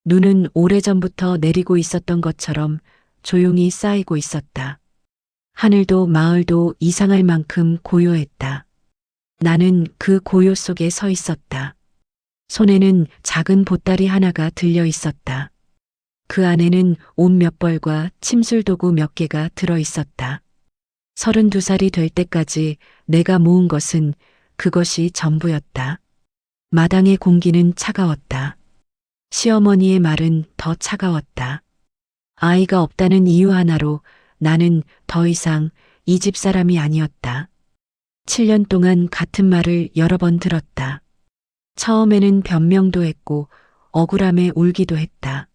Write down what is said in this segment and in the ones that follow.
눈은 오래전부터 내리고 있었던 것처럼 조용히 쌓이고 있었다. 하늘도 마을도 이상할 만큼 고요했다. 나는 그 고요 속에 서 있었다. 손에는 작은 보따리 하나가 들려 있었다. 그 안에는 옷 몇 벌과 침술 도구 몇 개가 들어 있었다. 32살이 될 때까지 내가 모은 것은 그것이 전부였다. 마당의 공기는 차가웠다. 시어머니의 말은 더 차가웠다. 아이가 없다는 이유 하나로 나는 더 이상 이 집 사람이 아니었다. 7년 동안 같은 말을 여러 번 들었다. 처음에는 변명도 했고 억울함에 울기도 했다.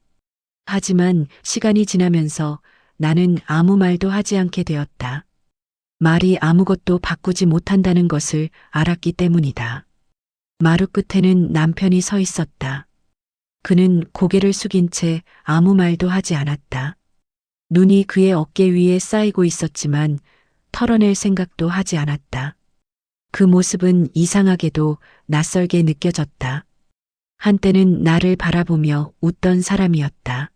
하지만 시간이 지나면서 나는 아무 말도 하지 않게 되었다. 말이 아무것도 바꾸지 못한다는 것을 알았기 때문이다. 마루 끝에는 남편이 서 있었다. 그는 고개를 숙인 채 아무 말도 하지 않았다. 눈이 그의 어깨 위에 쌓이고 있었지만 털어낼 생각도 하지 않았다. 그 모습은 이상하게도 낯설게 느껴졌다. 한때는 나를 바라보며 웃던 사람이었다.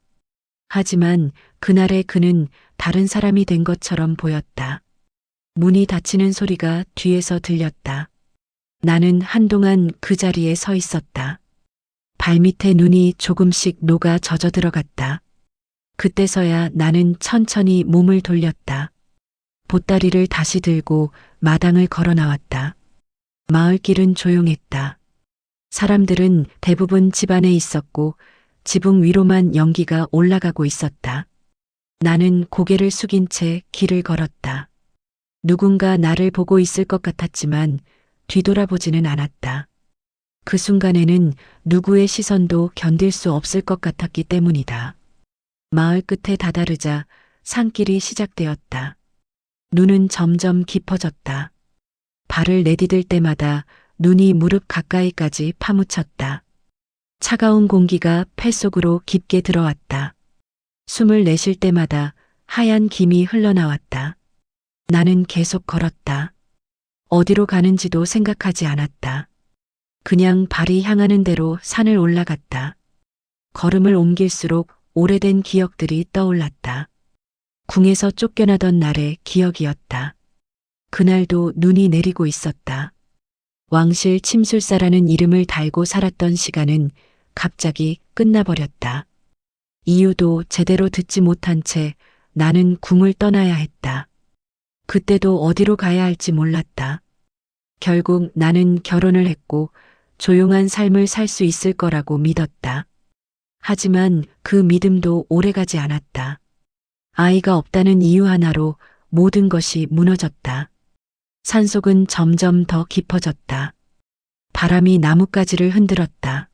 하지만 그날의 그는 다른 사람이 된 것처럼 보였다. 문이 닫히는 소리가 뒤에서 들렸다. 나는 한동안 그 자리에 서 있었다. 발밑에 눈이 조금씩 녹아 젖어 들어갔다. 그때서야 나는 천천히 몸을 돌렸다. 보따리를 다시 들고 마당을 걸어 나왔다. 마을길은 조용했다. 사람들은 대부분 집 안에 있었고 지붕 위로만 연기가 올라가고 있었다. 나는 고개를 숙인 채 길을 걸었다. 누군가 나를 보고 있을 것 같았지만 뒤돌아보지는 않았다. 그 순간에는 누구의 시선도 견딜 수 없을 것 같았기 때문이다. 마을 끝에 다다르자 산길이 시작되었다. 눈은 점점 깊어졌다. 발을 내디딜 때마다 눈이 무릎 가까이까지 파묻혔다. 차가운 공기가 폐 속으로 깊게 들어왔다. 숨을 내쉴 때마다 하얀 김이 흘러나왔다. 나는 계속 걸었다. 어디로 가는지도 생각하지 않았다. 그냥 발이 향하는 대로 산을 올라갔다. 걸음을 옮길수록 오래된 기억들이 떠올랐다. 궁에서 쫓겨나던 날의 기억이었다. 그날도 눈이 내리고 있었다. 왕실 침술사라는 이름을 달고 살았던 시간은 갑자기 끝나버렸다. 이유도 제대로 듣지 못한 채 나는 궁을 떠나야 했다. 그때도 어디로 가야 할지 몰랐다. 결국 나는 결혼을 했고 조용한 삶을 살 수 있을 거라고 믿었다. 하지만 그 믿음도 오래가지 않았다. 아이가 없다는 이유 하나로 모든 것이 무너졌다. 산속은 점점 더 깊어졌다. 바람이 나뭇가지를 흔들었다.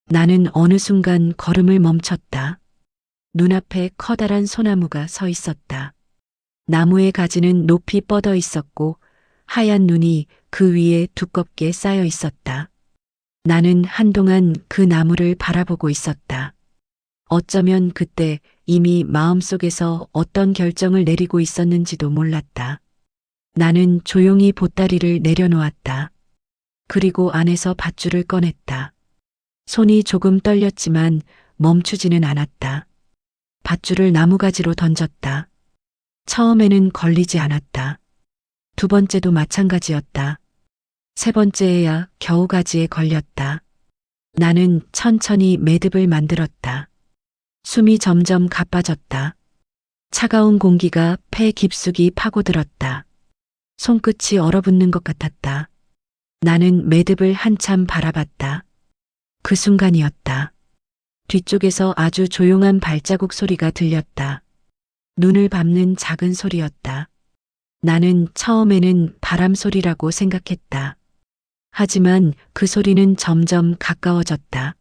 나는 어느 순간 걸음을 멈췄다. 눈앞에 커다란 소나무가 서 있었다. 나무의 가지는 높이 뻗어 있었고 하얀 눈이 그 위에 두껍게 쌓여 있었다. 나는 한동안 그 나무를 바라보고 있었다. 어쩌면 그때 이미 마음속에서 어떤 결정을 내리고 있었는지도 몰랐다. 나는 조용히 보따리를 내려놓았다. 그리고 안에서 밧줄을 꺼냈다. 손이 조금 떨렸지만 멈추지는 않았다. 밧줄을 나무가지로 던졌다. 처음에는 걸리지 않았다. 두 번째도 마찬가지였다. 세 번째에야 겨우 가지에 걸렸다. 나는 천천히 매듭을 만들었다. 숨이 점점 가빠졌다. 차가운 공기가 폐 깊숙이 파고들었다. 손끝이 얼어붙는 것 같았다. 나는 매듭을 한참 바라봤다. 그 순간이었다. 뒤쪽에서 아주 조용한 발자국 소리가 들렸다. 눈을 밟는 작은 소리였다. 나는 처음에는 바람 소리라고 생각했다. 하지만 그 소리는 점점 가까워졌다.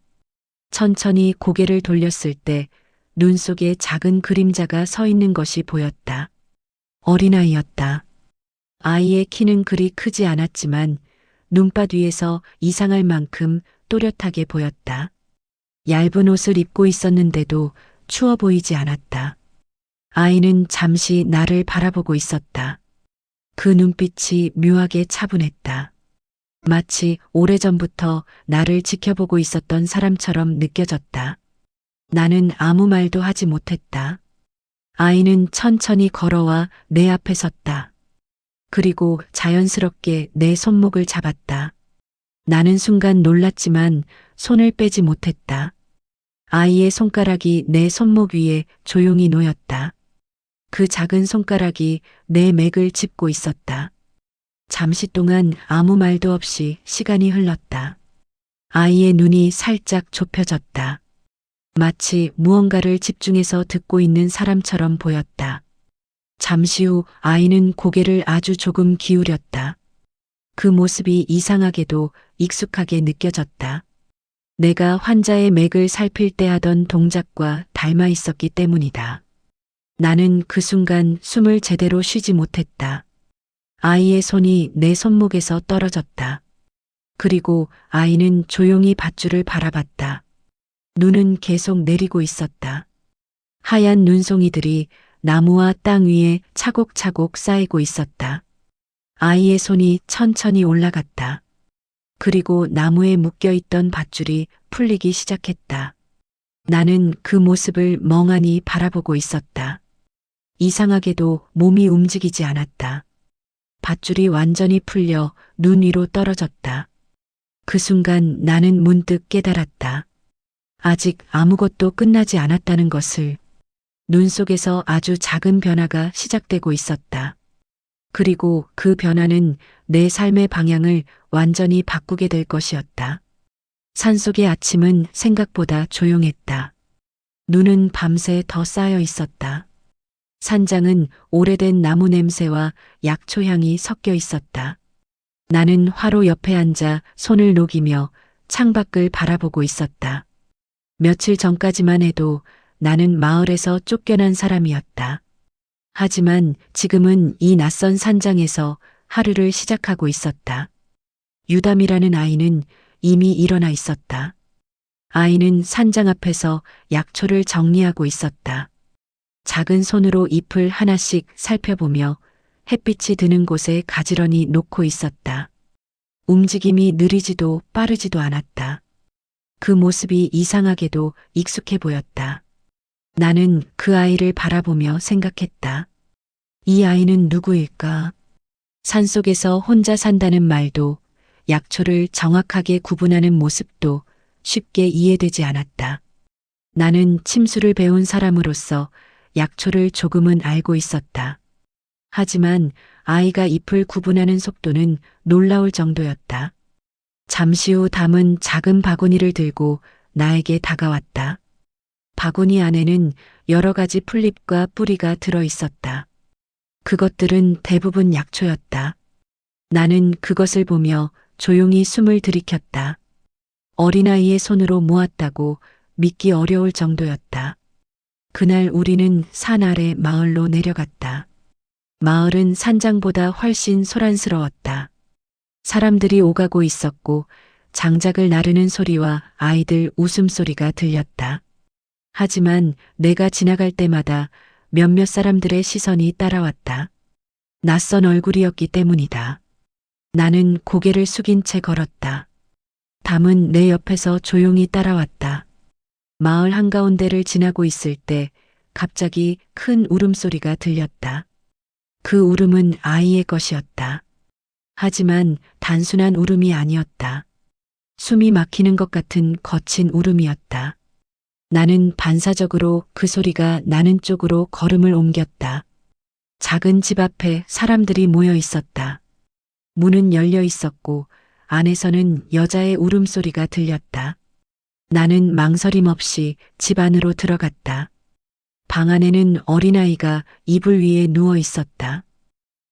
천천히 고개를 돌렸을 때 눈 속에 작은 그림자가 서 있는 것이 보였다. 어린아이였다. 아이의 키는 그리 크지 않았지만 눈밭 위에서 이상할 만큼 또렷하게 보였다. 얇은 옷을 입고 있었는데도 추워 보이지 않았다. 아이는 잠시 나를 바라보고 있었다. 그 눈빛이 묘하게 차분했다. 마치 오래전부터 나를 지켜보고 있었던 사람처럼 느껴졌다. 나는 아무 말도 하지 못했다. 아이는 천천히 걸어와 내 앞에 섰다. 그리고 자연스럽게 내 손목을 잡았다. 나는 순간 놀랐지만 손을 빼지 못했다. 아이의 손가락이 내 손목 위에 조용히 놓였다. 그 작은 손가락이 내 맥을 짚고 있었다. 잠시 동안 아무 말도 없이 시간이 흘렀다. 아이의 눈이 살짝 좁혀졌다. 마치 무언가를 집중해서 듣고 있는 사람처럼 보였다. 잠시 후 아이는 고개를 아주 조금 기울였다. 그 모습이 이상하게도 익숙하게 느껴졌다. 내가 환자의 맥을 살필 때 하던 동작과 닮아 있었기 때문이다. 나는 그 순간 숨을 제대로 쉬지 못했다. 아이의 손이 내 손목에서 떨어졌다. 그리고 아이는 조용히 밧줄을 바라봤다. 눈은 계속 내리고 있었다. 하얀 눈송이들이 나무와 땅 위에 차곡차곡 쌓이고 있었다. 아이의 손이 천천히 올라갔다. 그리고 나무에 묶여있던 밧줄이 풀리기 시작했다. 나는 그 모습을 멍하니 바라보고 있었다. 이상하게도 몸이 움직이지 않았다. 밧줄이 완전히 풀려 눈 위로 떨어졌다. 그 순간 나는 문득 깨달았다. 아직 아무것도 끝나지 않았다는 것을. 눈 속에서 아주 작은 변화가 시작되고 있었다. 그리고 그 변화는 내 삶의 방향을 완전히 바꾸게 될 것이었다. 산속의 아침은 생각보다 조용했다. 눈은 밤새 더 쌓여 있었다. 산장은 오래된 나무 냄새와 약초 향이 섞여 있었다. 나는 화로 옆에 앉아 손을 녹이며 창밖을 바라보고 있었다. 며칠 전까지만 해도 나는 마을에서 쫓겨난 사람이었다. 하지만 지금은 이 낯선 산장에서 하루를 시작하고 있었다. 유담이라는 아이는 이미 일어나 있었다. 아이는 산장 앞에서 약초를 정리하고 있었다. 작은 손으로 잎을 하나씩 살펴보며 햇빛이 드는 곳에 가지런히 놓고 있었다. 움직임이 느리지도 빠르지도 않았다. 그 모습이 이상하게도 익숙해 보였다. 나는 그 아이를 바라보며 생각했다. 이 아이는 누구일까? 산속에서 혼자 산다는 말도, 약초를 정확하게 구분하는 모습도 쉽게 이해되지 않았다. 나는 침수를 배운 사람으로서 약초를 조금은 알고 있었다. 하지만 아이가 잎을 구분하는 속도는 놀라울 정도였다. 잠시 후 담은 작은 바구니를 들고 나에게 다가왔다. 바구니 안에는 여러 가지 풀잎과 뿌리가 들어 있었다. 그것들은 대부분 약초였다. 나는 그것을 보며 조용히 숨을 들이켰다. 어린아이의 손으로 모았다고 믿기 어려울 정도였다. 그날 우리는 산 아래 마을로 내려갔다. 마을은 산장보다 훨씬 소란스러웠다. 사람들이 오가고 있었고 장작을 나르는 소리와 아이들 웃음소리가 들렸다. 하지만 내가 지나갈 때마다 몇몇 사람들의 시선이 따라왔다. 낯선 얼굴이었기 때문이다. 나는 고개를 숙인 채 걸었다. 담은 내 옆에서 조용히 따라왔다. 마을 한가운데를 지나고 있을 때 갑자기 큰 울음소리가 들렸다. 그 울음은 아이의 것이었다. 하지만 단순한 울음이 아니었다. 숨이 막히는 것 같은 거친 울음이었다. 나는 반사적으로 그 소리가 나는 쪽으로 걸음을 옮겼다. 작은 집 앞에 사람들이 모여 있었다. 문은 열려 있었고 안에서는 여자의 울음소리가 들렸다. 나는 망설임 없이 집 안으로 들어갔다. 방 안에는 어린아이가 이불 위에 누워 있었다.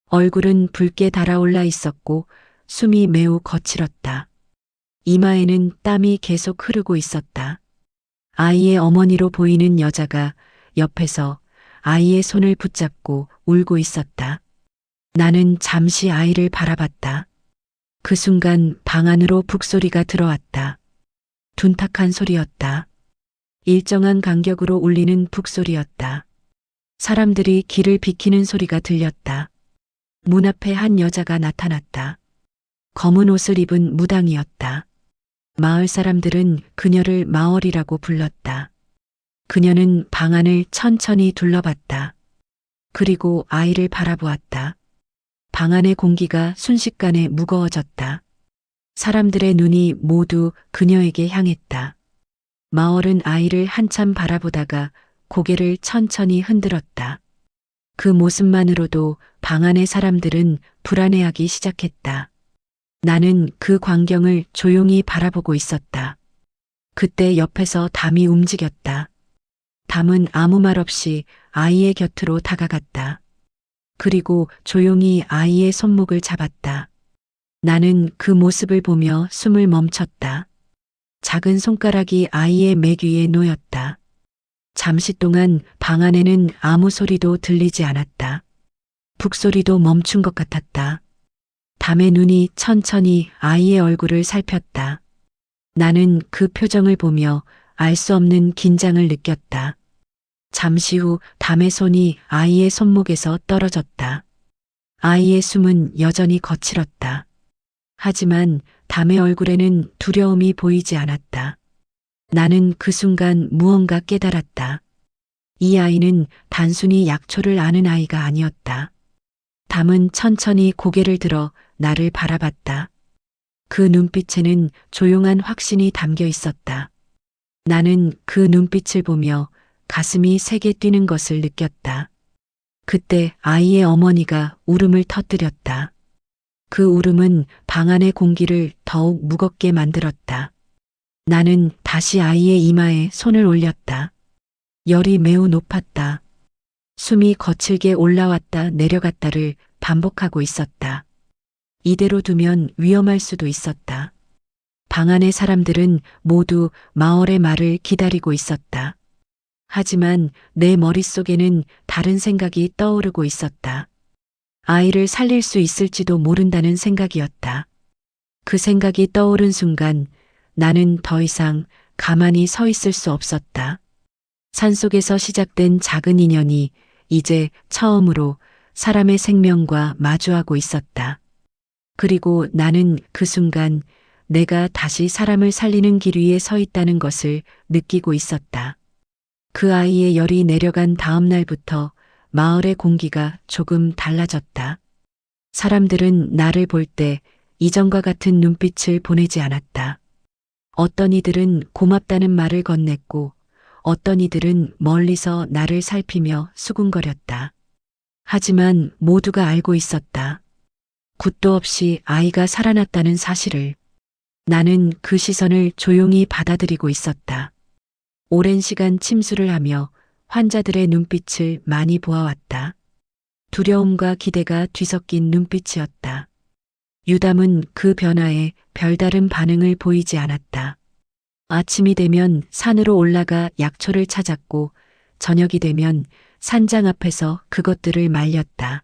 얼굴은 붉게 달아올라 있었고 숨이 매우 거칠었다. 이마에는 땀이 계속 흐르고 있었다. 아이의 어머니로 보이는 여자가 옆에서 아이의 손을 붙잡고 울고 있었다. 나는 잠시 아이를 바라봤다. 그 순간 방 안으로 북소리가 들어왔다. 둔탁한 소리였다. 일정한 간격으로 울리는 북소리였다. 사람들이 길을 비키는 소리가 들렸다. 문 앞에 한 여자가 나타났다. 검은 옷을 입은 무당이었다. 마을 사람들은 그녀를 마월이라고 불렀다. 그녀는 방 안을 천천히 둘러봤다. 그리고 아이를 바라보았다. 방 안의 공기가 순식간에 무거워졌다. 사람들의 눈이 모두 그녀에게 향했다. 마을은 아이를 한참 바라보다가 고개를 천천히 흔들었다. 그 모습만으로도 방 안의 사람들은 불안해하기 시작했다. 나는 그 광경을 조용히 바라보고 있었다. 그때 옆에서 담이 움직였다. 담은 아무 말 없이 아이의 곁으로 다가갔다. 그리고 조용히 아이의 손목을 잡았다. 나는 그 모습을 보며 숨을 멈췄다. 작은 손가락이 아이의 맥 위에 놓였다. 잠시 동안 방 안에는 아무 소리도 들리지 않았다. 북소리도 멈춘 것 같았다. 담의 눈이 천천히 아이의 얼굴을 살폈다. 나는 그 표정을 보며 알 수 없는 긴장을 느꼈다. 잠시 후 담의 손이 아이의 손목에서 떨어졌다. 아이의 숨은 여전히 거칠었다. 하지만 담의 얼굴에는 두려움이 보이지 않았다. 나는 그 순간 무언가 깨달았다. 이 아이는 단순히 약초를 아는 아이가 아니었다. 담은 천천히 고개를 들어 나를 바라봤다. 그 눈빛에는 조용한 확신이 담겨 있었다. 나는 그 눈빛을 보며 가슴이 세게 뛰는 것을 느꼈다. 그때 아이의 어머니가 울음을 터뜨렸다. 그 울음은 방 안의 공기를 더욱 무겁게 만들었다. 나는 다시 아이의 이마에 손을 올렸다. 열이 매우 높았다. 숨이 거칠게 올라왔다 내려갔다를 반복하고 있었다. 이대로 두면 위험할 수도 있었다. 방 안의 사람들은 모두 마을의 말을 기다리고 있었다. 하지만 내 머릿속에는 다른 생각이 떠오르고 있었다. 아이를 살릴 수 있을지도 모른다는 생각이었다. 그 생각이 떠오른 순간 나는 더 이상 가만히 서 있을 수 없었다. 산속에서 시작된 작은 인연이 이제 처음으로 사람의 생명과 마주하고 있었다. 그리고 나는 그 순간 내가 다시 사람을 살리는 길 위에 서 있다는 것을 느끼고 있었다. 그 아이의 열이 내려간 다음 날부터 마을의 공기가 조금 달라졌다. 사람들은 나를 볼 때 이전과 같은 눈빛을 보내지 않았다. 어떤 이들은 고맙다는 말을 건넸고 어떤 이들은 멀리서 나를 살피며 수군거렸다. 하지만 모두가 알고 있었다. 굿도 없이 아이가 살아났다는 사실을. 나는 그 시선을 조용히 받아들이고 있었다. 오랜 시간 침수를 하며 환자들의 눈빛을 많이 보아왔다. 두려움과 기대가 뒤섞인 눈빛이었다. 유담은 그 변화에 별다른 반응을 보이지 않았다. 아침이 되면 산으로 올라가 약초를 찾았고 저녁이 되면 산장 앞에서 그것들을 말렸다.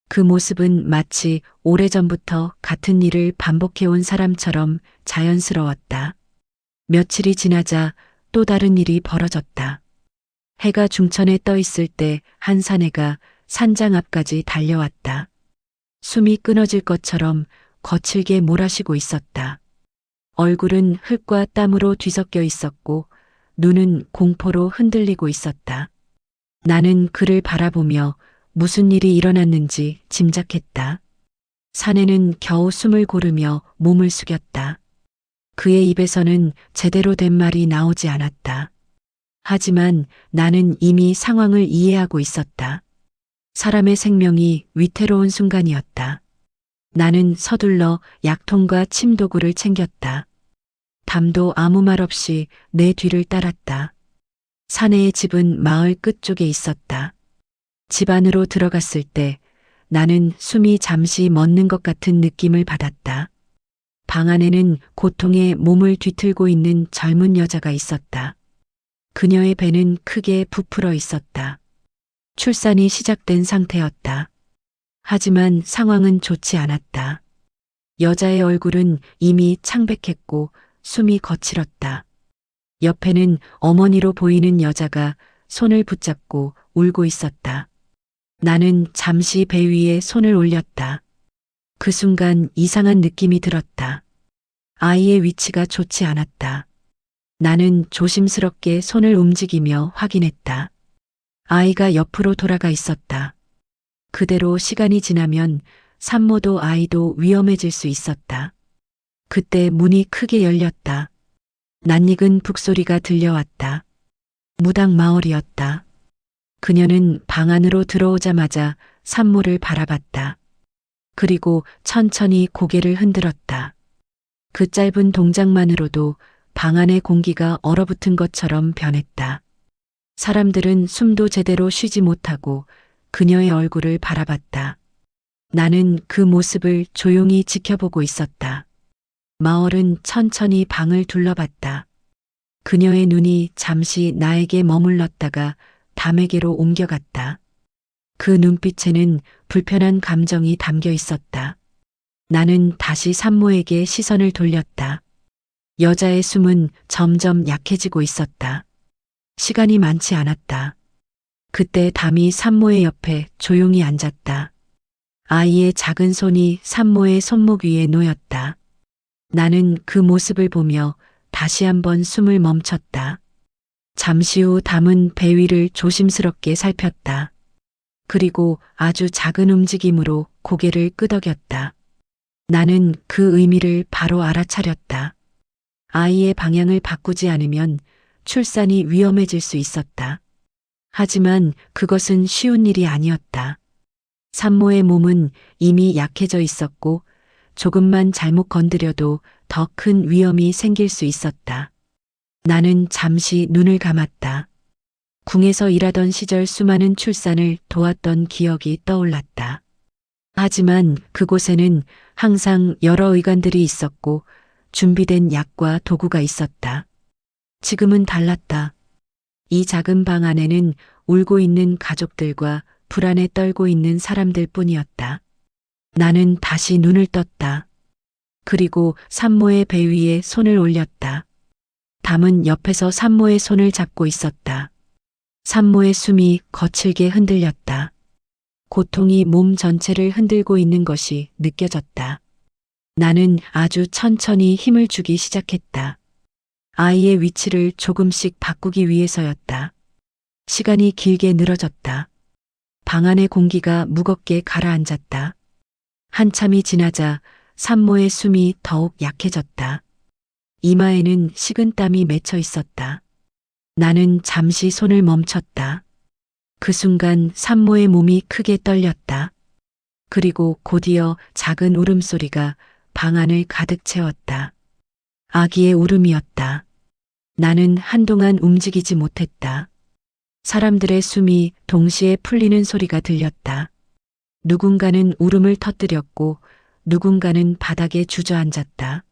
그 모습은 마치 오래전부터 같은 일을 반복해온 사람처럼 자연스러웠다. 며칠이 지나자 또 다른 일이 벌어졌다. 해가 중천에 떠 있을 때 한 사내가 산장 앞까지 달려왔다. 숨이 끊어질 것처럼 거칠게 몰아쉬고 있었다. 얼굴은 흙과 땀으로 뒤섞여 있었고 눈은 공포로 흔들리고 있었다. 나는 그를 바라보며 무슨 일이 일어났는지 짐작했다. 사내는 겨우 숨을 고르며 몸을 숙였다. 그의 입에서는 제대로 된 말이 나오지 않았다. 하지만 나는 이미 상황을 이해하고 있었다. 사람의 생명이 위태로운 순간이었다. 나는 서둘러 약통과 침도구를 챙겼다. 담도 아무 말 없이 내 뒤를 따랐다. 사내의 집은 마을 끝쪽에 있었다. 집 안으로 들어갔을 때 나는 숨이 잠시 멎는 것 같은 느낌을 받았다. 방 안에는 고통에 몸을 뒤틀고 있는 젊은 여자가 있었다. 그녀의 배는 크게 부풀어 있었다. 출산이 시작된 상태였다. 하지만 상황은 좋지 않았다. 여자의 얼굴은 이미 창백했고 숨이 거칠었다. 옆에는 어머니로 보이는 여자가 손을 붙잡고 울고 있었다. 나는 잠시 배 위에 손을 올렸다. 그 순간 이상한 느낌이 들었다. 아이의 위치가 좋지 않았다. 나는 조심스럽게 손을 움직이며 확인했다. 아이가 옆으로 돌아가 있었다. 그대로 시간이 지나면 산모도 아이도 위험해질 수 있었다. 그때 문이 크게 열렸다. 낯익은 북소리가 들려왔다. 무당 마을이었다. 그녀는 방 안으로 들어오자마자 산모를 바라봤다. 그리고 천천히 고개를 흔들었다. 그 짧은 동작만으로도 방 안의 공기가 얼어붙은 것처럼 변했다. 사람들은 숨도 제대로 쉬지 못하고 그녀의 얼굴을 바라봤다. 나는 그 모습을 조용히 지켜보고 있었다. 마을은 천천히 방을 둘러봤다. 그녀의 눈이 잠시 나에게 머물렀다가 담에게로 옮겨갔다. 그 눈빛에는 불편한 감정이 담겨 있었다. 나는 다시 산모에게 시선을 돌렸다. 여자의 숨은 점점 약해지고 있었다. 시간이 많지 않았다. 그때 담이 산모의 옆에 조용히 앉았다. 아이의 작은 손이 산모의 손목 위에 놓였다. 나는 그 모습을 보며 다시 한번 숨을 멈췄다. 잠시 후 담은 배 위를 조심스럽게 살폈다. 그리고 아주 작은 움직임으로 고개를 끄덕였다. 나는 그 의미를 바로 알아차렸다. 아이의 방향을 바꾸지 않으면 출산이 위험해질 수 있었다. 하지만 그것은 쉬운 일이 아니었다. 산모의 몸은 이미 약해져 있었고 조금만 잘못 건드려도 더 큰 위험이 생길 수 있었다. 나는 잠시 눈을 감았다. 궁에서 일하던 시절 수많은 출산을 도왔던 기억이 떠올랐다. 하지만 그곳에는 항상 여러 의관들이 있었고 준비된 약과 도구가 있었다. 지금은 달랐다. 이 작은 방 안에는 울고 있는 가족들과 불안에 떨고 있는 사람들 뿐이었다. 나는 다시 눈을 떴다. 그리고 산모의 배 위에 손을 올렸다. 담은 옆에서 산모의 손을 잡고 있었다. 산모의 숨이 거칠게 흔들렸다. 고통이 몸 전체를 흔들고 있는 것이 느껴졌다. 나는 아주 천천히 힘을 주기 시작했다. 아이의 위치를 조금씩 바꾸기 위해서였다. 시간이 길게 늘어졌다. 방 안의 공기가 무겁게 가라앉았다. 한참이 지나자 산모의 숨이 더욱 약해졌다. 이마에는 식은땀이 맺혀 있었다. 나는 잠시 손을 멈췄다. 그 순간 산모의 몸이 크게 떨렸다. 그리고 곧이어 작은 울음소리가 방 안을 가득 채웠다. 아기의 울음이었다. 나는 한동안 움직이지 못했다. 사람들의 숨이 동시에 풀리는 소리가 들렸다. 누군가는 울음을 터뜨렸고 누군가는 바닥에 주저앉았다.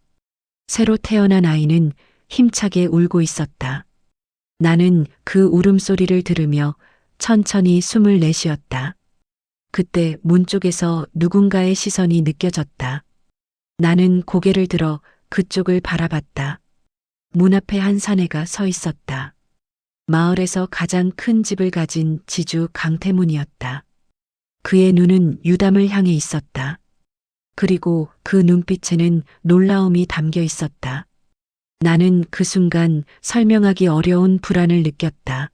새로 태어난 아이는 힘차게 울고 있었다. 나는 그 울음소리를 들으며 천천히 숨을 내쉬었다. 그때 문 쪽에서 누군가의 시선이 느껴졌다. 나는 고개를 들어 그쪽을 바라봤다. 문 앞에 한 사내가 서 있었다. 마을에서 가장 큰 집을 가진 지주 강태문이었다. 그의 눈은 유담을 향해 있었다. 그리고 그 눈빛에는 놀라움이 담겨 있었다. 나는 그 순간 설명하기 어려운 불안을 느꼈다.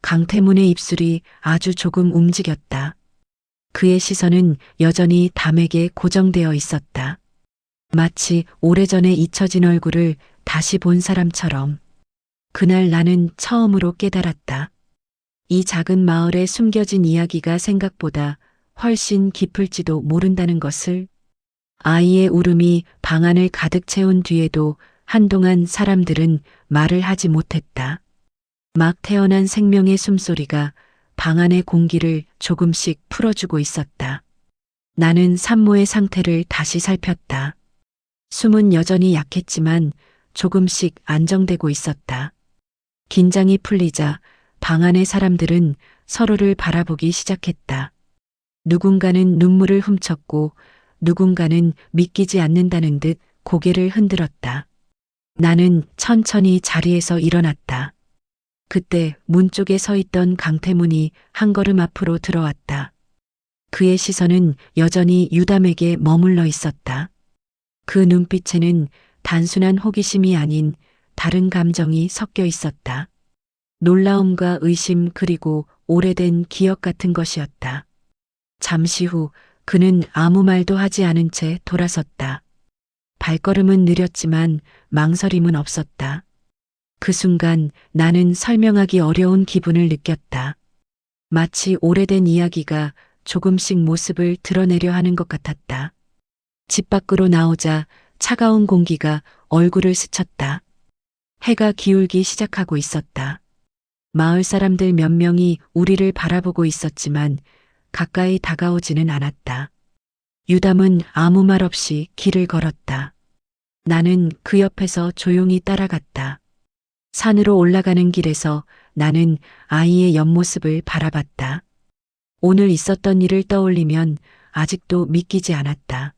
강태문의 입술이 아주 조금 움직였다. 그의 시선은 여전히 담에게 고정되어 있었다. 마치 오래전에 잊혀진 얼굴을 다시 본 사람처럼. 그날 나는 처음으로 깨달았다. 이 작은 마을에 숨겨진 이야기가 생각보다 훨씬 깊을지도 모른다는 것을. 아이의 울음이 방 안을 가득 채운 뒤에도 한동안 사람들은 말을 하지 못했다. 막 태어난 생명의 숨소리가 방 안의 공기를 조금씩 풀어주고 있었다. 나는 산모의 상태를 다시 살폈다. 숨은 여전히 약했지만 조금씩 안정되고 있었다. 긴장이 풀리자 방 안의 사람들은 서로를 바라보기 시작했다. 누군가는 눈물을 훔쳤고 누군가는 믿기지 않는다는 듯 고개를 흔들었다. 나는 천천히 자리에서 일어났다. 그때 문 쪽에 서 있던 강태문이 한 걸음 앞으로 들어왔다. 그의 시선은 여전히 유담에게 머물러 있었다. 그 눈빛에는 단순한 호기심이 아닌 다른 감정이 섞여 있었다. 놀라움과 의심 그리고 오래된 기억 같은 것이었다. 잠시 후 그는 아무 말도 하지 않은 채 돌아섰다. 발걸음은 느렸지만 망설임은 없었다. 그 순간 나는 설명하기 어려운 기분을 느꼈다. 마치 오래된 이야기가 조금씩 모습을 드러내려 하는 것 같았다. 집 밖으로 나오자 차가운 공기가 얼굴을 스쳤다. 해가 기울기 시작하고 있었다. 마을 사람들 몇 명이 우리를 바라보고 있었지만 가까이 다가오지는 않았다. 유담은 아무 말 없이 길을 걸었다. 나는 그 옆에서 조용히 따라갔다. 산으로 올라가는 길에서 나는 아이의 옆모습을 바라봤다. 오늘 있었던 일을 떠올리면 아직도 믿기지 않았다.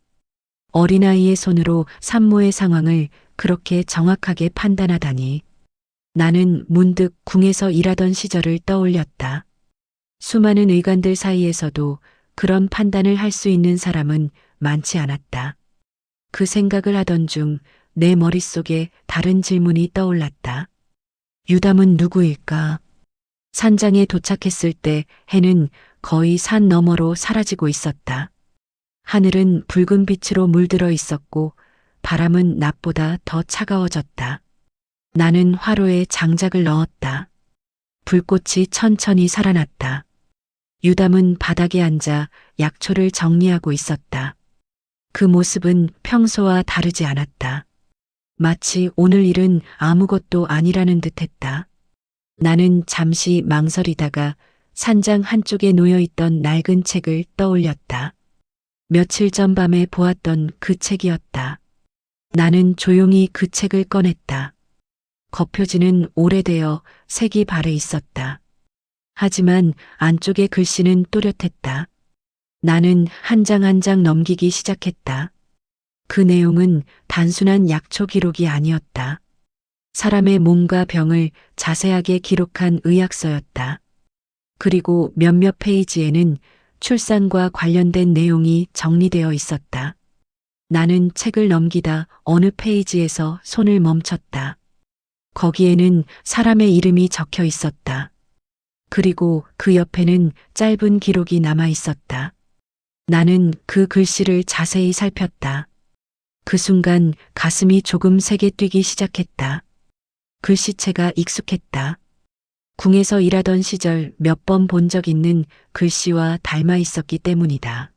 어린아이의 손으로 산모의 상황을 그렇게 정확하게 판단하다니. 나는 문득 궁에서 일하던 시절을 떠올렸다. 수많은 의관들 사이에서도 그런 판단을 할 수 있는 사람은 많지 않았다. 그 생각을 하던 중 내 머릿속에 다른 질문이 떠올랐다. 유담은 누구일까? 산장에 도착했을 때 해는 거의 산 너머로 사라지고 있었다. 하늘은 붉은 빛으로 물들어 있었고 바람은 낮보다 더 차가워졌다. 나는 화로에 장작을 넣었다. 불꽃이 천천히 살아났다. 유담은 바닥에 앉아 약초를 정리하고 있었다. 그 모습은 평소와 다르지 않았다. 마치 오늘 일은 아무것도 아니라는 듯했다. 나는 잠시 망설이다가 산장 한쪽에 놓여있던 낡은 책을 떠올렸다. 며칠 전 밤에 보았던 그 책이었다. 나는 조용히 그 책을 꺼냈다. 겉표지는 오래되어 색이 바래 있었다. 하지만 안쪽의 글씨는 또렷했다. 나는 한 장 한 장 넘기기 시작했다. 그 내용은 단순한 약초 기록이 아니었다. 사람의 몸과 병을 자세하게 기록한 의학서였다. 그리고 몇몇 페이지에는 출산과 관련된 내용이 정리되어 있었다. 나는 책을 넘기다 어느 페이지에서 손을 멈췄다. 거기에는 사람의 이름이 적혀 있었다. 그리고 그 옆에는 짧은 기록이 남아 있었다. 나는 그 글씨를 자세히 살폈다. 그 순간 가슴이 조금 세게 뛰기 시작했다. 글씨체가 익숙했다. 궁에서 일하던 시절 몇 번 본 적 있는 글씨와 닮아 있었기 때문이다.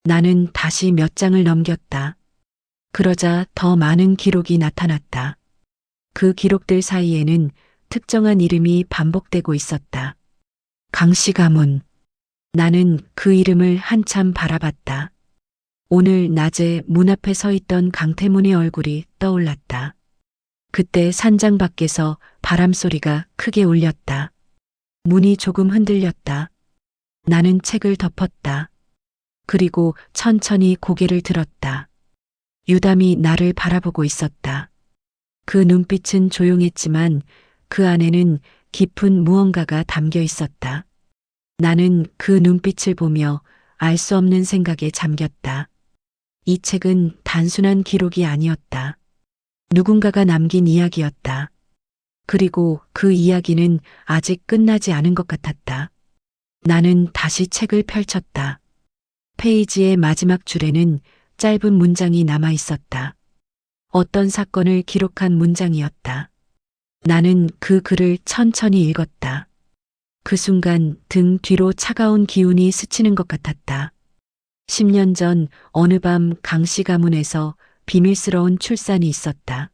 나는 다시 몇 장을 넘겼다. 그러자 더 많은 기록이 나타났다. 그 기록들 사이에는 특정한 이름이 반복되고 있었다. 강씨 가문. 나는 그 이름을 한참 바라봤다. 오늘 낮에 문 앞에 서 있던 강태문의 얼굴이 떠올랐다. 그때 산장 밖에서 바람 소리가 크게 울렸다. 문이 조금 흔들렸다. 나는 책을 덮었다. 그리고 천천히 고개를 들었다. 유담이 나를 바라보고 있었다. 그 눈빛은 조용했지만 그 안에는 깊은 무언가가 담겨 있었다. 나는 그 눈빛을 보며 알 수 없는 생각에 잠겼다. 이 책은 단순한 기록이 아니었다. 누군가가 남긴 이야기였다. 그리고 그 이야기는 아직 끝나지 않은 것 같았다. 나는 다시 책을 펼쳤다. 페이지의 마지막 줄에는 짧은 문장이 남아 있었다. 어떤 사건을 기록한 문장이었다. 나는 그 글을 천천히 읽었다. 그 순간 등 뒤로 차가운 기운이 스치는 것 같았다. 10년 전 어느 밤 강씨 가문에서 비밀스러운 출산이 있었다.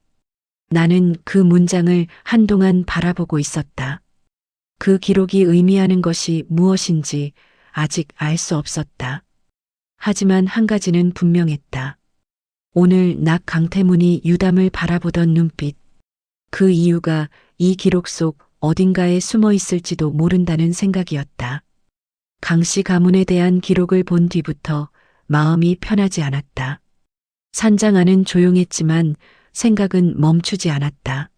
나는 그 문장을 한동안 바라보고 있었다. 그 기록이 의미하는 것이 무엇인지 아직 알 수 없었다. 하지만 한 가지는 분명했다. 오늘 낮 강태문이 유담을 바라보던 눈빛. 그 이유가 이 기록 속 어딘가에 숨어 있을지도 모른다는 생각이었다. 강씨 가문에 대한 기록을 본 뒤부터 마음이 편하지 않았다. 산장 안은 조용했지만 생각은 멈추지 않았다.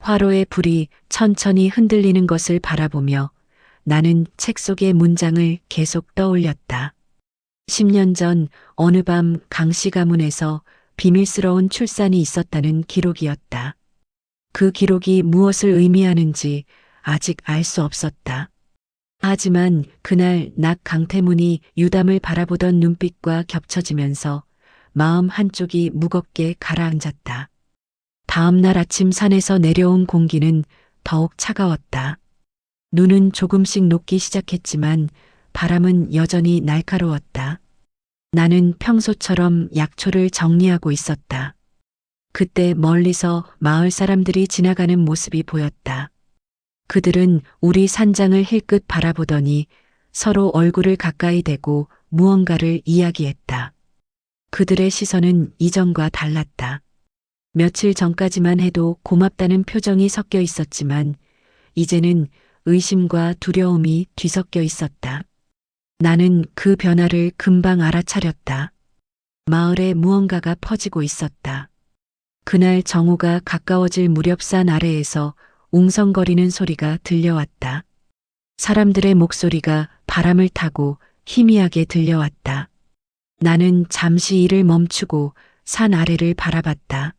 화로의 불이 천천히 흔들리는 것을 바라보며 나는 책 속의 문장을 계속 떠올렸다. 10년 전 어느 밤 강씨 가문에서 비밀스러운 출산이 있었다는 기록이었다. 그 기록이 무엇을 의미하는지 아직 알 수 없었다. 하지만 그날 낙 강태문이 유담을 바라보던 눈빛과 겹쳐지면서 마음 한쪽이 무겁게 가라앉았다. 다음 날 아침 산에서 내려온 공기는 더욱 차가웠다. 눈은 조금씩 녹기 시작했지만 바람은 여전히 날카로웠다. 나는 평소처럼 약초를 정리하고 있었다. 그때 멀리서 마을 사람들이 지나가는 모습이 보였다. 그들은 우리 산장을 힐끗 바라보더니 서로 얼굴을 가까이 대고 무언가를 이야기했다. 그들의 시선은 이전과 달랐다. 며칠 전까지만 해도 고맙다는 표정이 섞여 있었지만 이제는 의심과 두려움이 뒤섞여 있었다. 나는 그 변화를 금방 알아차렸다. 마을에 무언가가 퍼지고 있었다. 그날 정오가 가까워질 무렵 산 아래에서 웅성거리는 소리가 들려왔다. 사람들의 목소리가 바람을 타고 희미하게 들려왔다. 나는 잠시 일을 멈추고 산 아래를 바라봤다.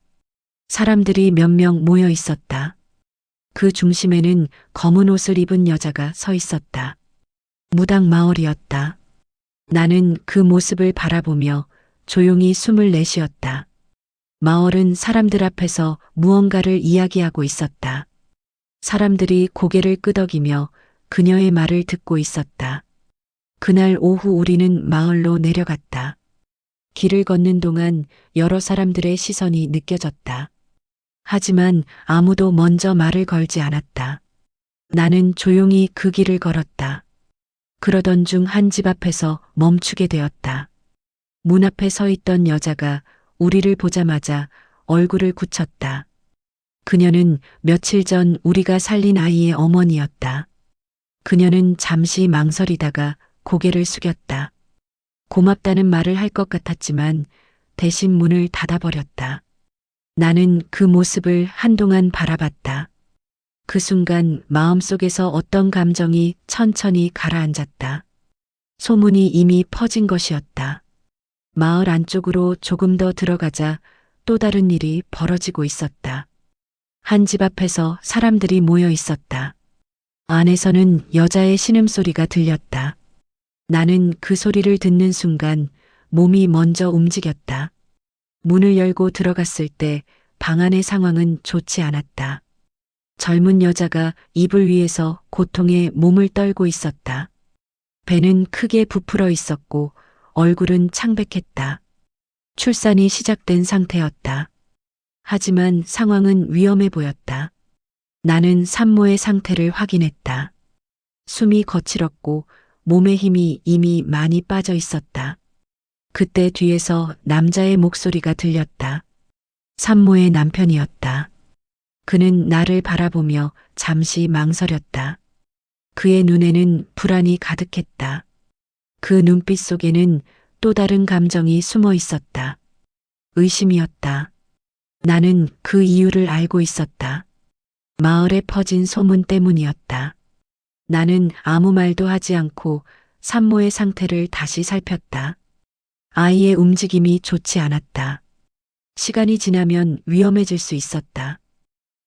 사람들이 몇 명 모여 있었다. 그 중심에는 검은 옷을 입은 여자가 서 있었다. 무당 마을이었다. 나는 그 모습을 바라보며 조용히 숨을 내쉬었다. 마을은 사람들 앞에서 무언가를 이야기하고 있었다. 사람들이 고개를 끄덕이며 그녀의 말을 듣고 있었다. 그날 오후 우리는 마을로 내려갔다. 길을 걷는 동안 여러 사람들의 시선이 느껴졌다. 하지만 아무도 먼저 말을 걸지 않았다. 나는 조용히 그 길을 걸었다. 그러던 중 한 집 앞에서 멈추게 되었다. 문 앞에 서 있던 여자가 우리를 보자마자 얼굴을 굳혔다. 그녀는 며칠 전 우리가 살린 아이의 어머니였다. 그녀는 잠시 망설이다가 고개를 숙였다. 고맙다는 말을 할 것 같았지만 대신 문을 닫아버렸다. 나는 그 모습을 한동안 바라봤다. 그 순간 마음속에서 어떤 감정이 천천히 가라앉았다. 소문이 이미 퍼진 것이었다. 마을 안쪽으로 조금 더 들어가자 또 다른 일이 벌어지고 있었다. 한 집 앞에서 사람들이 모여 있었다. 안에서는 여자의 신음소리가 들렸다. 나는 그 소리를 듣는 순간 몸이 먼저 움직였다. 문을 열고 들어갔을 때 방 안의 상황은 좋지 않았다. 젊은 여자가 이불 위에서 고통에 몸을 떨고 있었다. 배는 크게 부풀어 있었고 얼굴은 창백했다. 출산이 시작된 상태였다. 하지만 상황은 위험해 보였다. 나는 산모의 상태를 확인했다. 숨이 거칠었고 몸의 힘이 이미 많이 빠져 있었다. 그때 뒤에서 남자의 목소리가 들렸다. 산모의 남편이었다. 그는 나를 바라보며 잠시 망설였다. 그의 눈에는 불안이 가득했다. 그 눈빛 속에는 또 다른 감정이 숨어 있었다. 의심이었다. 나는 그 이유를 알고 있었다. 마을에 퍼진 소문 때문이었다. 나는 아무 말도 하지 않고 산모의 상태를 다시 살폈다. 아이의 움직임이 좋지 않았다. 시간이 지나면 위험해질 수 있었다.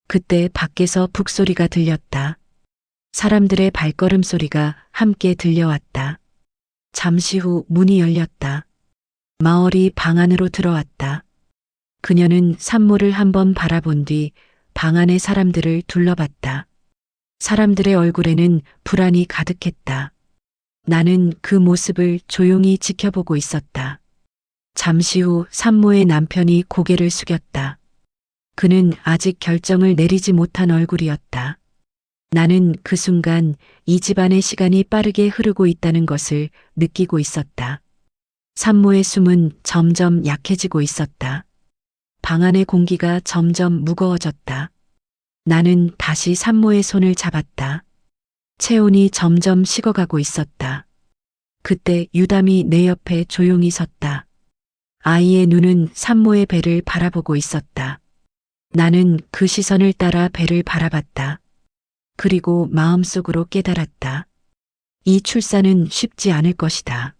그때 밖에서 북소리가 들렸다. 사람들의 발걸음 소리가 함께 들려왔다. 잠시 후 문이 열렸다. 마을이 방 안으로 들어왔다. 그녀는 산모를 한번 바라본 뒤 방 안의 사람들을 둘러봤다. 사람들의 얼굴에는 불안이 가득했다. 나는 그 모습을 조용히 지켜보고 있었다. 잠시 후 산모의 남편이 고개를 숙였다. 그는 아직 결정을 내리지 못한 얼굴이었다. 나는 그 순간 이 집안의 시간이 빠르게 흐르고 있다는 것을 느끼고 있었다. 산모의 숨은 점점 약해지고 있었다. 방 안의 공기가 점점 무거워졌다. 나는 다시 산모의 손을 잡았다. 체온이 점점 식어가고 있었다. 그때 유담이 내 옆에 조용히 섰다. 아이의 눈은 산모의 배를 바라보고 있었다. 나는 그 시선을 따라 배를 바라봤다. 그리고 마음속으로 깨달았다. 이 출산은 쉽지 않을 것이다.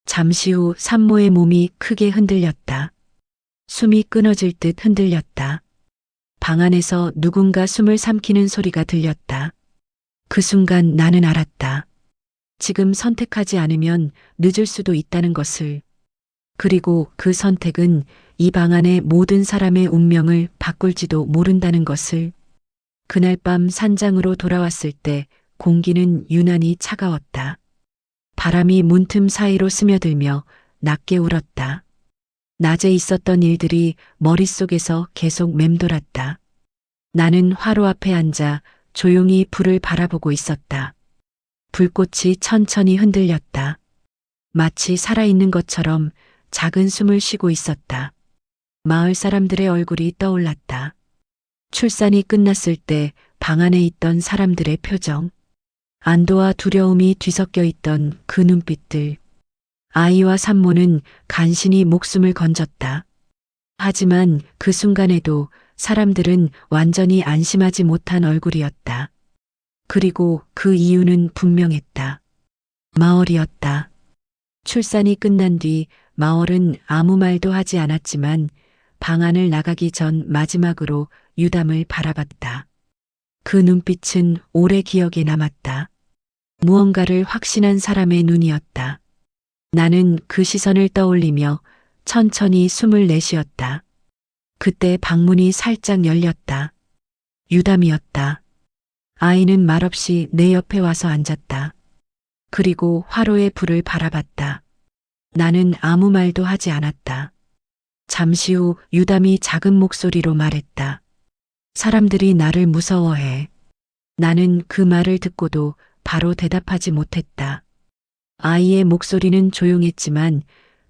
잠시 후 산모의 몸이 크게 흔들렸다. 숨이 끊어질 듯 흔들렸다. 방 안에서 누군가 숨을 삼키는 소리가 들렸다. 그 순간 나는 알았다. 지금 선택하지 않으면 늦을 수도 있다는 것을. 그리고 그 선택은 이 방 안의 모든 사람의 운명을 바꿀지도 모른다는 것을. 그날 밤 산장으로 돌아왔을 때 공기는 유난히 차가웠다. 바람이 문틈 사이로 스며들며 낮게 울었다. 낮에 있었던 일들이 머릿속에서 계속 맴돌았다. 나는 화로 앞에 앉아 조용히 불을 바라보고 있었다. 불꽃이 천천히 흔들렸다. 마치 살아있는 것처럼 작은 숨을 쉬고 있었다. 마을 사람들의 얼굴이 떠올랐다. 출산이 끝났을 때 방 안에 있던 사람들의 표정. 안도와 두려움이 뒤섞여 있던 그 눈빛들. 아이와 산모는 간신히 목숨을 건졌다. 하지만 그 순간에도 사람들은 완전히 안심하지 못한 얼굴이었다. 그리고 그 이유는 분명했다. 마을이었다. 출산이 끝난 뒤 마을은 아무 말도 하지 않았지만 방 안을 나가기 전 마지막으로 유담을 바라봤다. 그 눈빛은 오래 기억에 남았다. 무언가를 확신한 사람의 눈이었다. 나는 그 시선을 떠올리며 천천히 숨을 내쉬었다. 그때 방문이 살짝 열렸다. 유담이었다. 아이는 말없이 내 옆에 와서 앉았다. 그리고 화로의 불을 바라봤다. 나는 아무 말도 하지 않았다. 잠시 후 유담이 작은 목소리로 말했다. 사람들이 나를 무서워해. 나는 그 말을 듣고도 바로 대답하지 못했다. 아이의 목소리는 조용했지만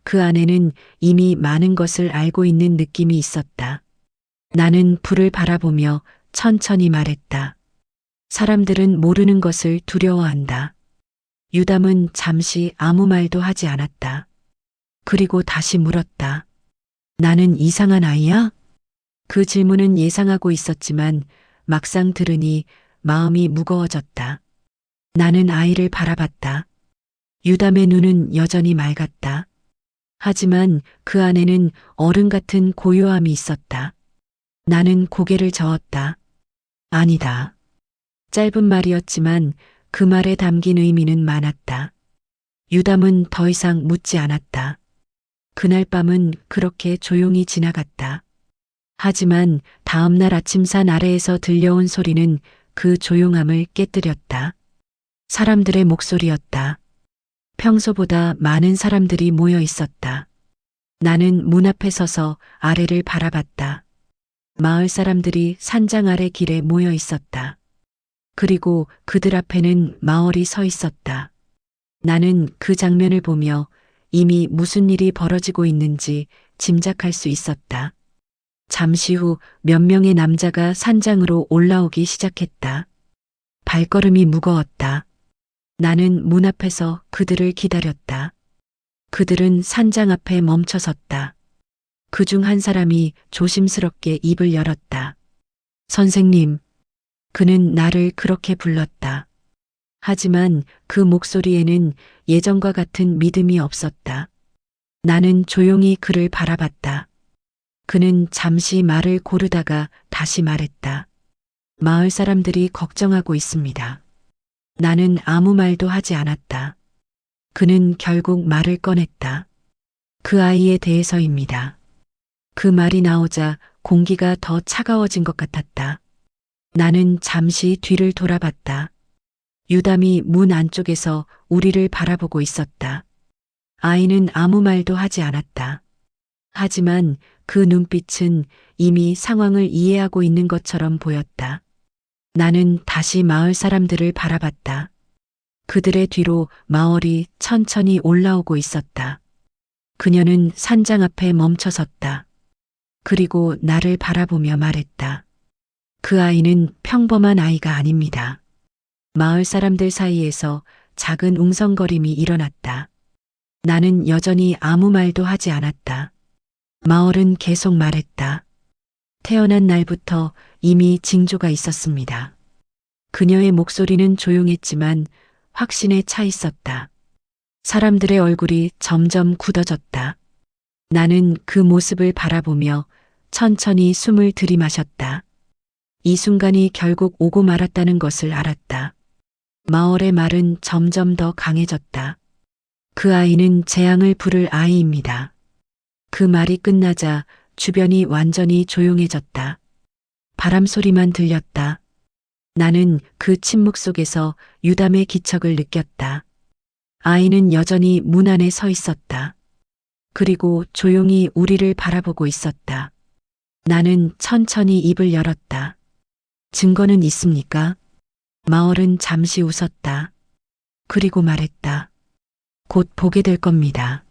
그 안에는 이미 많은 것을 알고 있는 느낌이 있었다. 나는 불을 바라보며 천천히 말했다. 사람들은 모르는 것을 두려워한다. 유담은 잠시 아무 말도 하지 않았다. 그리고 다시 물었다. 나는 이상한 아이야? 그 질문은 예상하고 있었지만 막상 들으니 마음이 무거워졌다. 나는 아이를 바라봤다. 유담의 눈은 여전히 맑았다. 하지만 그 안에는 어른 같은 고요함이 있었다. 나는 고개를 저었다. 아니다. 짧은 말이었지만 그 말에 담긴 의미는 많았다. 유담은 더 이상 묻지 않았다. 그날 밤은 그렇게 조용히 지나갔다. 하지만 다음날 아침산 아래에서 들려온 소리는 그 조용함을 깨뜨렸다. 사람들의 목소리였다. 평소보다 많은 사람들이 모여 있었다. 나는 문 앞에 서서 아래를 바라봤다. 마을 사람들이 산장 아래 길에 모여 있었다. 그리고 그들 앞에는 마을이 서 있었다. 나는 그 장면을 보며 이미 무슨 일이 벌어지고 있는지 짐작할 수 있었다. 잠시 후 몇 명의 남자가 산장으로 올라오기 시작했다. 발걸음이 무거웠다. 나는 문 앞에서 그들을 기다렸다. 그들은 산장 앞에 멈춰 섰다. 그중 한 사람이 조심스럽게 입을 열었다. 선생님. 그는 나를 그렇게 불렀다. 하지만 그 목소리에는 예전과 같은 믿음이 없었다. 나는 조용히 그를 바라봤다. 그는 잠시 말을 고르다가 다시 말했다. 마을 사람들이 걱정하고 있습니다. 나는 아무 말도 하지 않았다. 그는 결국 말을 꺼냈다. 그 아이에 대해서입니다. 그 말이 나오자 공기가 더 차가워진 것 같았다. 나는 잠시 뒤를 돌아봤다. 유담이 문 안쪽에서 우리를 바라보고 있었다. 아이는 아무 말도 하지 않았다. 하지만 그 눈빛은 이미 상황을 이해하고 있는 것처럼 보였다. 나는 다시 마을 사람들을 바라봤다. 그들의 뒤로 마을이 천천히 올라오고 있었다. 그녀는 산장 앞에 멈춰 섰다. 그리고 나를 바라보며 말했다. 그 아이는 평범한 아이가 아닙니다. 마을 사람들 사이에서 작은 웅성거림이 일어났다. 나는 여전히 아무 말도 하지 않았다. 마을은 계속 말했다. 태어난 날부터 이미 징조가 있었습니다. 그녀의 목소리는 조용했지만 확신에 차 있었다. 사람들의 얼굴이 점점 굳어졌다. 나는 그 모습을 바라보며 천천히 숨을 들이마셨다. 이 순간이 결국 오고 말았다는 것을 알았다. 마을의 말은 점점 더 강해졌다. 그 아이는 재앙을 부를 아이입니다. 그 말이 끝나자 주변이 완전히 조용해졌다. 바람 소리만 들렸다. 나는 그 침묵 속에서 유담의 기척을 느꼈다. 아이는 여전히 문 안에 서 있었다. 그리고 조용히 우리를 바라보고 있었다. 나는 천천히 입을 열었다. 증거는 있습니까? 마을은 잠시 웃었다. 그리고 말했다. 곧 보게 될 겁니다.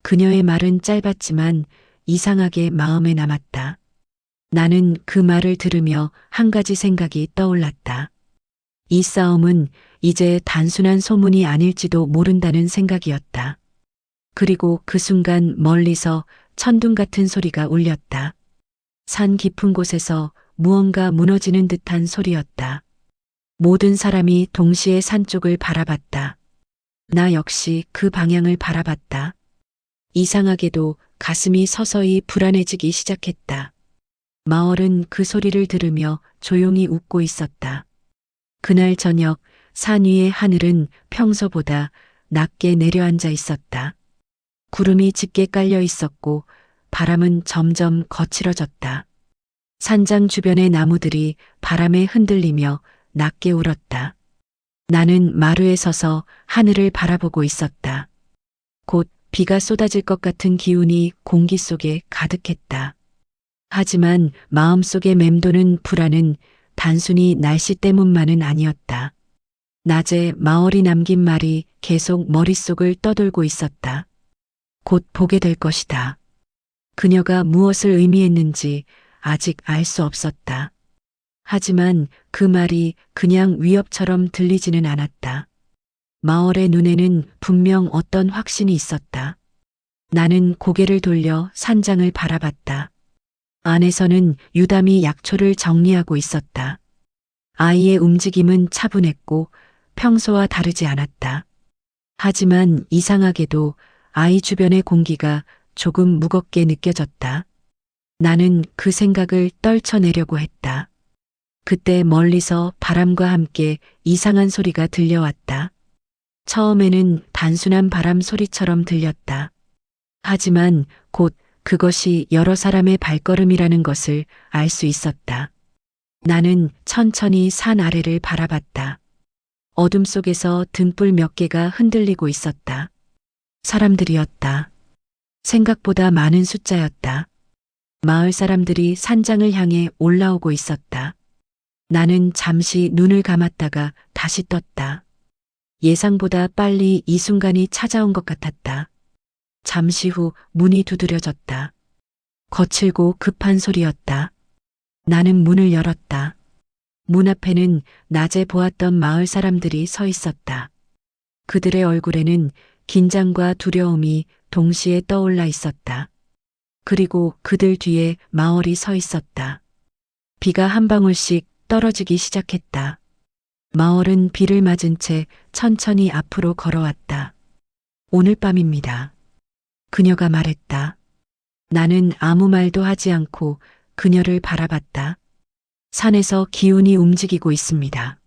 그녀의 말은 짧았지만 이상하게 마음에 남았다. 나는 그 말을 들으며 한 가지 생각이 떠올랐다. 이 싸움은 이제 단순한 소문이 아닐지도 모른다는 생각이었다. 그리고 그 순간 멀리서 천둥 같은 소리가 울렸다. 산 깊은 곳에서 무언가 무너지는 듯한 소리였다. 모든 사람이 동시에 산 쪽을 바라봤다. 나 역시 그 방향을 바라봤다. 이상하게도 가슴이 서서히 불안해지기 시작했다. 마을은 그 소리를 들으며 조용히 웃고 있었다. 그날 저녁 산 위의 하늘은 평소보다 낮게 내려앉아 있었다. 구름이 짙게 깔려 있었고 바람은 점점 거칠어졌다. 산장 주변의 나무들이 바람에 흔들리며 낮게 울었다. 나는 마루에 서서 하늘을 바라보고 있었다. 곧 비가 쏟아질 것 같은 기운이 공기 속에 가득했다. 하지만 마음속에 맴도는 불안은 단순히 날씨 때문만은 아니었다. 낮에 마을이 남긴 말이 계속 머릿속을 떠돌고 있었다. 곧 보게 될 것이다. 그녀가 무엇을 의미했는지 아직 알 수 없었다. 하지만 그 말이 그냥 위협처럼 들리지는 않았다. 마을의 눈에는 분명 어떤 확신이 있었다. 나는 고개를 돌려 산장을 바라봤다. 안에서는 유담이 약초를 정리하고 있었다. 아이의 움직임은 차분했고 평소와 다르지 않았다. 하지만 이상하게도 아이 주변의 공기가 조금 무겁게 느껴졌다. 나는 그 생각을 떨쳐내려고 했다. 그때 멀리서 바람과 함께 이상한 소리가 들려왔다. 처음에는 단순한 바람 소리처럼 들렸다. 하지만 곧 그것이 여러 사람의 발걸음이라는 것을 알 수 있었다. 나는 천천히 산 아래를 바라봤다. 어둠 속에서 등불 몇 개가 흔들리고 있었다. 사람들이었다. 생각보다 많은 숫자였다. 마을 사람들이 산장을 향해 올라오고 있었다. 나는 잠시 눈을 감았다가 다시 떴다. 예상보다 빨리 이 순간이 찾아온 것 같았다. 잠시 후 문이 두드려졌다. 거칠고 급한 소리였다. 나는 문을 열었다. 문 앞에는 낮에 보았던 마을 사람들이 서 있었다. 그들의 얼굴에는 긴장과 두려움이 동시에 떠올라 있었다. 그리고 그들 뒤에 마을이 서 있었다. 비가 한 방울씩 떨어지기 시작했다. 마을은 비를 맞은 채 천천히 앞으로 걸어왔다. 오늘 밤입니다. 그녀가 말했다. 나는 아무 말도 하지 않고 그녀를 바라봤다. 산에서 기운이 움직이고 있습니다.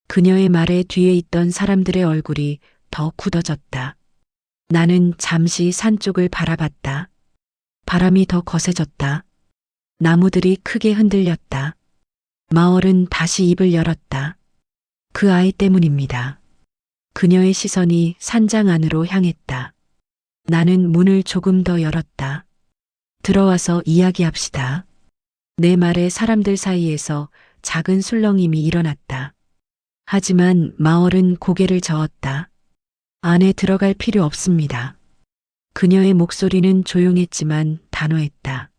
그녀의 말에 뒤에 있던 사람들의 얼굴이 더 굳어졌다. 나는 잠시 산 쪽을 바라봤다. 바람이 더 거세졌다. 나무들이 크게 흔들렸다. 마을은 다시 입을 열었다. 그 아이 때문입니다. 그녀의 시선이 산장 안으로 향했다. 나는 문을 조금 더 열었다. 들어와서 이야기합시다. 내 말에 사람들 사이에서 작은 술렁임이 일어났다. 하지만 마을은 고개를 저었다. 안에 들어갈 필요 없습니다. 그녀의 목소리는 조용했지만 단호했다.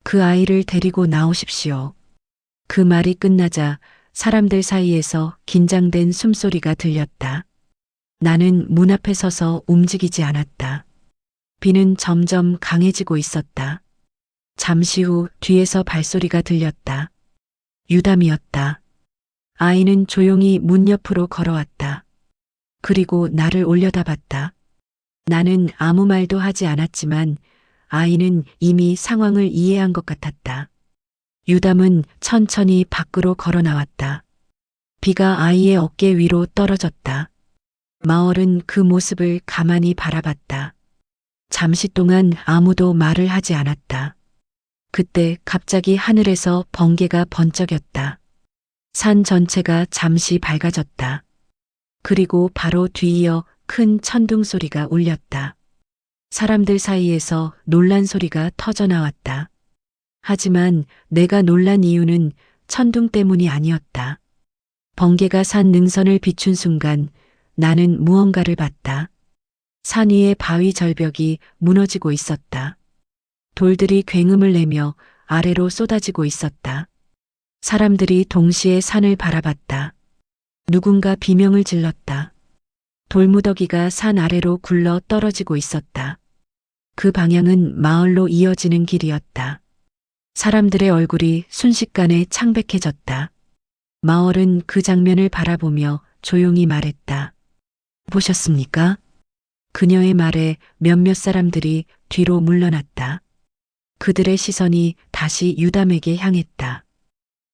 그 아이를 데리고 나오십시오. 그 말이 끝나자 사람들 사이에서 긴장된 숨소리가 들렸다. 나는 문 앞에 서서 움직이지 않았다. 비는 점점 강해지고 있었다. 잠시 후 뒤에서 발소리가 들렸다. 유담이었다. 아이는 조용히 문 옆으로 걸어왔다. 그리고 나를 올려다봤다. 나는 아무 말도 하지 않았지만 아이는 이미 상황을 이해한 것 같았다. 유담은 천천히 밖으로 걸어 나왔다. 비가 아이의 어깨 위로 떨어졌다. 마을은 그 모습을 가만히 바라봤다. 잠시 동안 아무도 말을 하지 않았다. 그때 갑자기 하늘에서 번개가 번쩍였다. 산 전체가 잠시 밝아졌다. 그리고 바로 뒤이어 큰 천둥 소리가 울렸다. 사람들 사이에서 놀란 소리가 터져 나왔다. 하지만 내가 놀란 이유는 천둥 때문이 아니었다. 번개가 산 능선을 비춘 순간 나는 무언가를 봤다. 산 위의 바위 절벽이 무너지고 있었다. 돌들이 굉음을 내며 아래로 쏟아지고 있었다. 사람들이 동시에 산을 바라봤다. 누군가 비명을 질렀다. 돌무더기가 산 아래로 굴러 떨어지고 있었다. 그 방향은 마을로 이어지는 길이었다. 사람들의 얼굴이 순식간에 창백해졌다. 마을은 그 장면을 바라보며 조용히 말했다. 보셨습니까? 그녀의 말에 몇몇 사람들이 뒤로 물러났다. 그들의 시선이 다시 유담에게 향했다.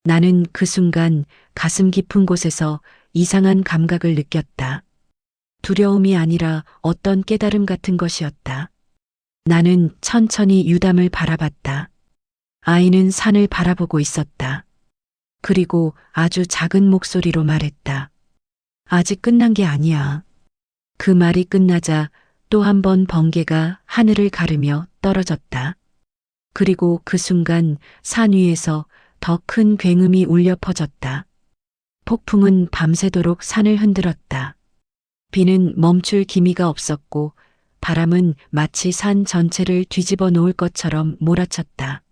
나는 그 순간 가슴 깊은 곳에서 이상한 감각을 느꼈다. 두려움이 아니라 어떤 깨달음 같은 것이었다. 나는 천천히 유담을 바라봤다. 아이는 산을 바라보고 있었다. 그리고 아주 작은 목소리로 말했다. 아직 끝난 게 아니야. 그 말이 끝나자 또 한 번 번개가 하늘을 가르며 떨어졌다. 그리고 그 순간 산 위에서 더 큰 굉음이 울려 퍼졌다. 폭풍은 밤새도록 산을 흔들었다. 비는 멈출 기미가 없었고 바람은 마치 산 전체를 뒤집어 놓을 것처럼 몰아쳤다.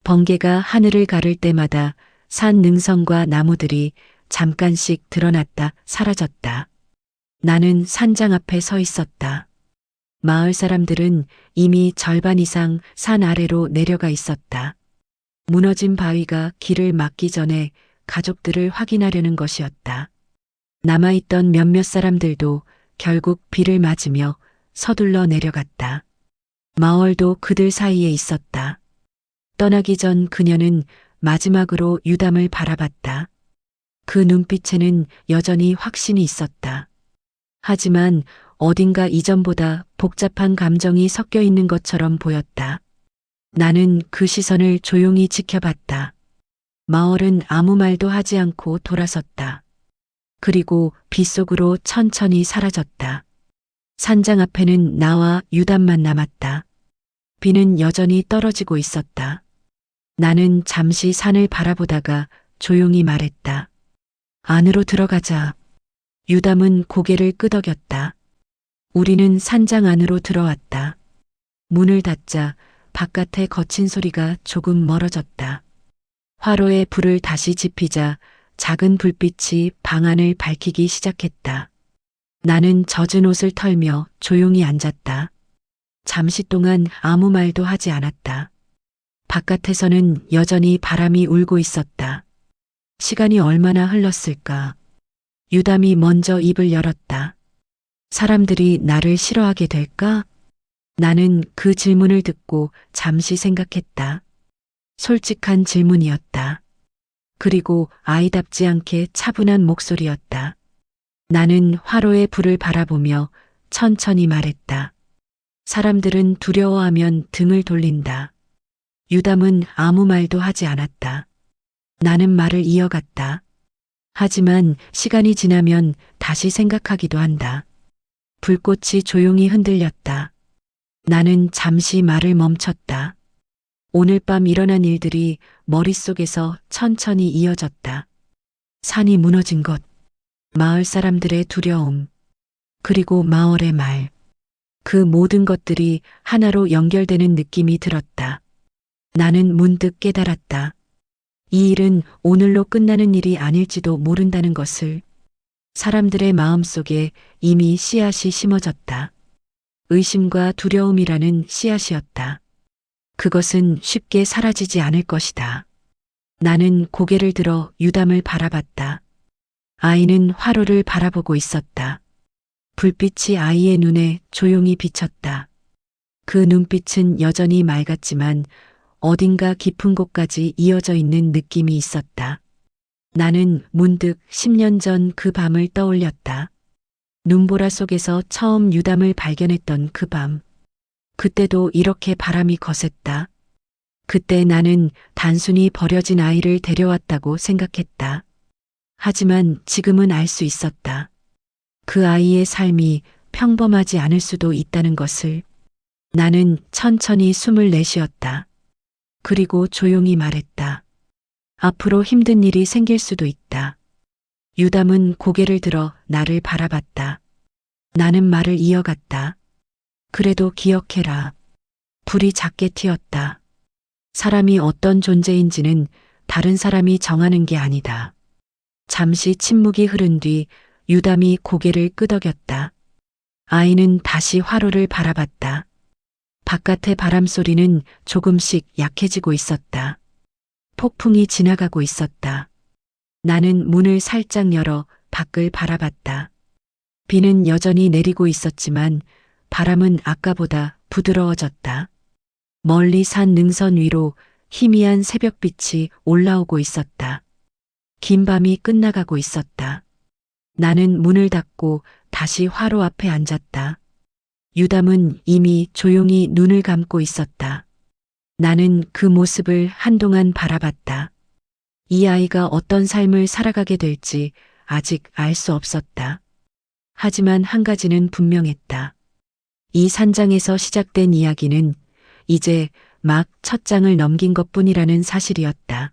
번개가 하늘을 가를 때마다 산 능선과 나무들이 잠깐씩 드러났다 사라졌다. 나는 산장 앞에 서 있었다. 마을 사람들은 이미 절반 이상 산 아래로 내려가 있었다. 무너진 바위가 길을 막기 전에 가족들을 확인하려는 것이었다. 남아있던 몇몇 사람들도 결국 비를 맞으며 서둘러 내려갔다. 마을도 그들 사이에 있었다. 떠나기 전 그녀는 마지막으로 유담을 바라봤다. 그 눈빛에는 여전히 확신이 있었다. 하지만 어딘가 이전보다 복잡한 감정이 섞여 있는 것처럼 보였다. 나는 그 시선을 조용히 지켜봤다. 마을은 아무 말도 하지 않고 돌아섰다. 그리고 빗속으로 천천히 사라졌다. 산장 앞에는 나와 유담만 남았다. 비는 여전히 떨어지고 있었다. 나는 잠시 산을 바라보다가 조용히 말했다. 안으로 들어가자. 유담은 고개를 끄덕였다. 우리는 산장 안으로 들어왔다. 문을 닫자 바깥의 거친 소리가 조금 멀어졌다. 화로에 불을 다시 지피자 작은 불빛이 방 안을 밝히기 시작했다. 나는 젖은 옷을 털며 조용히 앉았다. 잠시 동안 아무 말도 하지 않았다. 바깥에서는 여전히 바람이 울고 있었다. 시간이 얼마나 흘렀을까? 유담이 먼저 입을 열었다. 사람들이 나를 싫어하게 될까? 나는 그 질문을 듣고 잠시 생각했다. 솔직한 질문이었다. 그리고 아이답지 않게 차분한 목소리였다. 나는 화로의 불을 바라보며 천천히 말했다. 사람들은 두려워하면 등을 돌린다. 유담은 아무 말도 하지 않았다. 나는 말을 이어갔다. 하지만 시간이 지나면 다시 생각하기도 한다. 불꽃이 조용히 흔들렸다. 나는 잠시 말을 멈췄다. 오늘 밤 일어난 일들이 머릿속에서 천천히 이어졌다. 산이 무너진 것, 마을 사람들의 두려움, 그리고 마을의 말. 그 모든 것들이 하나로 연결되는 느낌이 들었다. 나는 문득 깨달았다. 이 일은 오늘로 끝나는 일이 아닐지도 모른다는 것을. 사람들의 마음속에 이미 씨앗이 심어졌다. 의심과 두려움이라는 씨앗이었다. 그것은 쉽게 사라지지 않을 것이다. 나는 고개를 들어 유담을 바라봤다. 아이는 화로를 바라보고 있었다. 불빛이 아이의 눈에 조용히 비쳤다. 그 눈빛은 여전히 맑았지만 어딘가 깊은 곳까지 이어져 있는 느낌이 있었다. 나는 문득 10년 전 그 밤을 떠올렸다. 눈보라 속에서 처음 유담을 발견했던 그 밤. 그때도 이렇게 바람이 거셌다. 그때 나는 단순히 버려진 아이를 데려왔다고 생각했다. 하지만 지금은 알 수 있었다. 그 아이의 삶이 평범하지 않을 수도 있다는 것을. 나는 천천히 숨을 내쉬었다. 그리고 조용히 말했다. 앞으로 힘든 일이 생길 수도 있다. 유담은 고개를 들어 나를 바라봤다. 나는 말을 이어갔다. 그래도 기억해라. 불이 작게 튀었다. 사람이 어떤 존재인지는 다른 사람이 정하는 게 아니다. 잠시 침묵이 흐른 뒤 유담이 고개를 끄덕였다. 아이는 다시 화로를 바라봤다. 바깥의 바람 소리는 조금씩 약해지고 있었다. 폭풍이 지나가고 있었다. 나는 문을 살짝 열어 밖을 바라봤다. 비는 여전히 내리고 있었지만 바람은 아까보다 부드러워졌다. 멀리 산 능선 위로 희미한 새벽빛이 올라오고 있었다. 긴 밤이 끝나가고 있었다. 나는 문을 닫고 다시 화로 앞에 앉았다. 유담은 이미 조용히 눈을 감고 있었다. 나는 그 모습을 한동안 바라봤다. 이 아이가 어떤 삶을 살아가게 될지 아직 알 수 없었다. 하지만 한 가지는 분명했다. 이 산장에서 시작된 이야기는 이제 막 첫 장을 넘긴 것뿐이라는 사실이었다.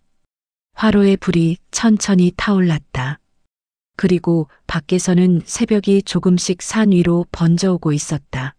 화로의 불이 천천히 타올랐다. 그리고 밖에서는 새벽이 조금씩 산 위로 번져오고 있었다.